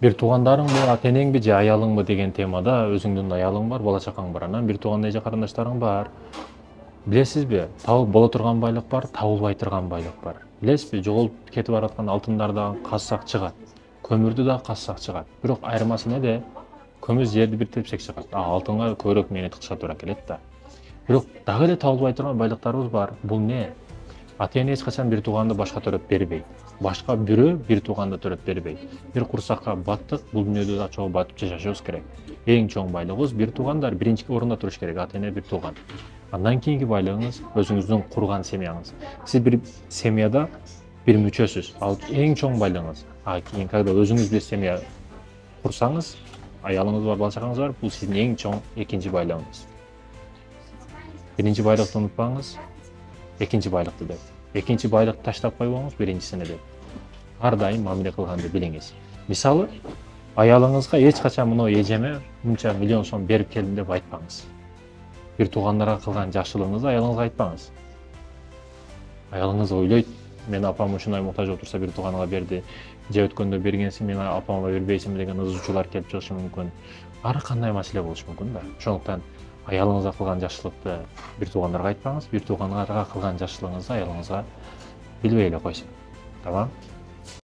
Бир туугандарыңбы, ата энеңби же аялыңбы деген темада өзүңдүн аялың бар, бала чакаң бар, анан бир туугандай же карындаштарың бар. Билесизби, боло турган байлык бар, табылбай турган байлык бар. Билесизби, жоголуп кетип бараткан алтындардан казсак чыгат, көмүрдү да казсак чыгат. Бирок айырмасы неде? Көмүр жерди бир тепсек чыгат. Алтынга көбүрөөк мээнет кылса туура келет да. Бирок дагы эле табылбай турган байлыктарыбыз бар. Бул не? Ата эне эч качан бир тууганды башка төрөп бербейт. Башка бирөө бир тууганды төрөп бербейт. Бир курсакка баттык, бул дүйнөдө да чогуу батып жашашыбыз керек. Эң чоң байлыгыбыз бир туугандар, биринчи орунда туруш керек, ата эне, бир тууган. Андан кийинки байлыгыңыз өзүңүздүн курган семьяңыз. Сиз бир семьяда бир мүчөсүз, ал эң чоң байлыгыңыз. Кийин когда өзүңүз бир семья курсаңыз, аялыңыз бар, бала чакаңыз бар, бул сиздин эң чоң экинчи байлыгыңыз. Биринчи байлыкты унутпаңыз, экинчи байлыкты деп. Экинчи байлыкты таштап койбоңуз, биринчисине деп. Ар дайым мамиле кылганды билиңиз. Мисалы, аялыңызга эч качан мына эжеме мынча миллион сом берип келдим деп айтпаңыз. Бир туугандарга кылган жакшылыгыңызды аялыңызга айтпаңыз. Аялыңыз ойлойт, мен апам ушундай муктаж болуп турса бир тууганга берди, же өткөндө бергенсиң, мен апама бербейсиңби деген ызычуулар келип чыгышы мүмкүн. Ар кандай маселе болушу мүмкүн да. Ошондуктан аялыңызга кылган жакшылыкты бир туугандарга айтпаңыз, бир туугандарга кылган жакшылыгыңызды аялыңызга билбей эле койсун. Тамам?